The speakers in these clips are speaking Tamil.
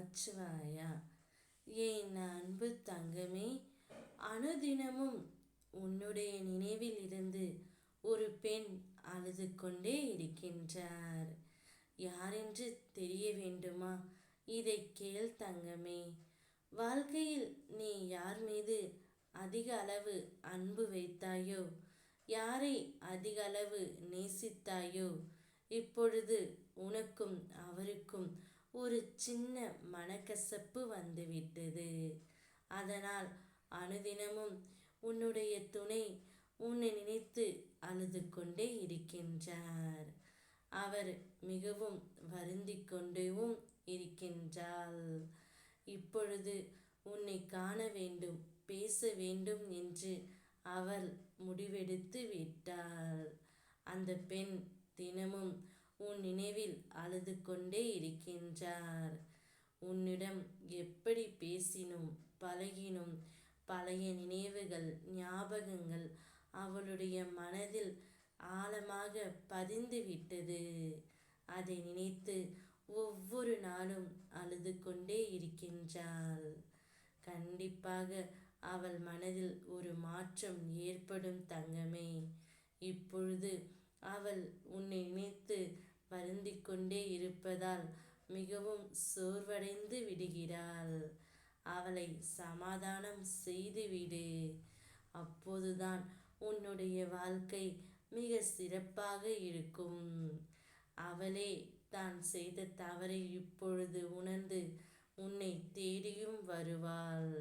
நமச்சிவாயா. என் அன்பு தங்கமே, அனுதினமும் உன்னுடைய நினைவில் இருந்து ஒரு பெண் அழுது கொண்டே இருக்கின்றார். யாரென்று தெரிய வேண்டுமா? இதை கேள் தங்கமே. வாழ்க்கையில் நீ யார் மீது அதிக அளவு அன்பு வைத்தாயோ, யாரை அதிக அளவு நேசித்தாயோ, இப்பொழுது உனக்கும் அவருக்கும் ஒரு சின்ன மனக்கசப்பு வந்துவிட்டது. அதனால் அனுதினமும் உன்னுடைய துணை உன்னை நினைத்து அழுது கொண்டே இருக்கின்றார். அவர் மிகவும் வருந்திக் கொண்டேவும் இருக்கின்றாள். இப்பொழுது உன்னை காண வேண்டும், பேச வேண்டும் என்று அவள் முடிவெடுத்து விட்டாள். அந்த பெண் தினமும் உன் நினைவில் அழுது கொண்டே இருக்கின்றார். உன்னிடம் எப்படி பேசினோம், பழகினோம், பழைய நினைவுகள், ஞாபகங்கள் அவளுடைய மனதில் ஆழமாக பதிந்து விட்டது. அதை நினைத்து ஒவ்வொரு நாளும் அழுது கொண்டே இருக்கின்றாள். கண்டிப்பாக அவள் மனதில் ஒரு மாற்றம் ஏற்படும் தங்கமே. இப்பொழுது அவள் உன்னை நினைத்து வருந்திக் கொண்டே இருப்பதால் மிகவும் சோர்வடைந்து விடுகிறாள். அவளை சமாதானம் செய்துவிடு. அப்போதுதான் உன்னுடைய வாழ்க்கை மிக சிறப்பாக இருக்கும். அவளே தான் செய்த தவறை இப்பொழுது உணர்ந்து உன்னை தேடியும் வருவாள்.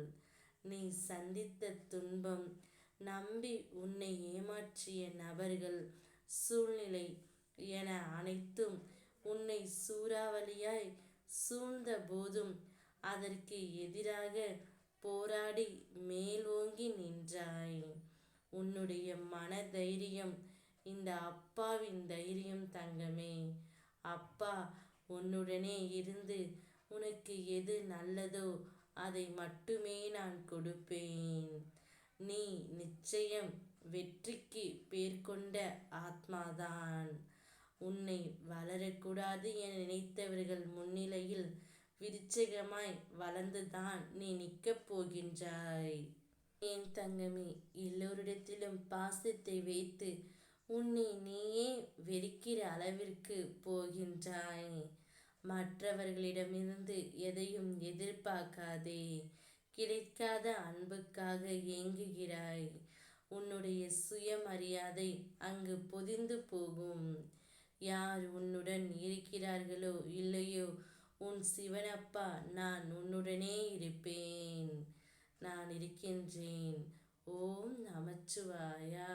நீ சந்தித்த துன்பம், நம்பி உன்னை ஏமாற்றிய நபர்கள், சூழ்நிலை என அனைத்தும் உன்னை சூறாவளியாய் சூழ்ந்த போதும் அதற்கு எதிராக போராடி மேலோங்கி நின்றாய். உன்னுடைய மன தைரியம் இந்த அப்பாவின் தைரியம் தங்கமே. அப்பா உன்னுடனே இருந்து உனக்கு எது நல்லதோ அதை மட்டுமே நான் கொடுப்பேன். நீ நிச்சயம் வெற்றிக்கு பேர் கொண்ட ஆத்மாதான். உன்னை வளரக்கூடாது என நினைத்தவர்கள் முன்னிலையில் விருட்சிகமாய் வளர்ந்துதான் நீ நிற்கப் போகின்றாய். என் தங்கமே, எல்லோரிடத்திலும் பாசத்தை வைத்து உன்னை நீயே வெறுக்கிற அளவிற்கு போகின்றாய். மற்றவர்களிடமிருந்து எதையும் எதிர்பார்க்காதே. கிடைக்காத அன்புக்காக ஏங்குகிறாய். உன்னுடைய சுயமரியாதை அங்கு பொதிந்து போகும். யார் உன்னுடன் இருக்கிறார்களோ இல்லையோ, உன் சிவனப்பா நான் உன்னுடனே இருப்பேன். நான் இருக்கின்றேன். ஓம் நமச்சிவாயா.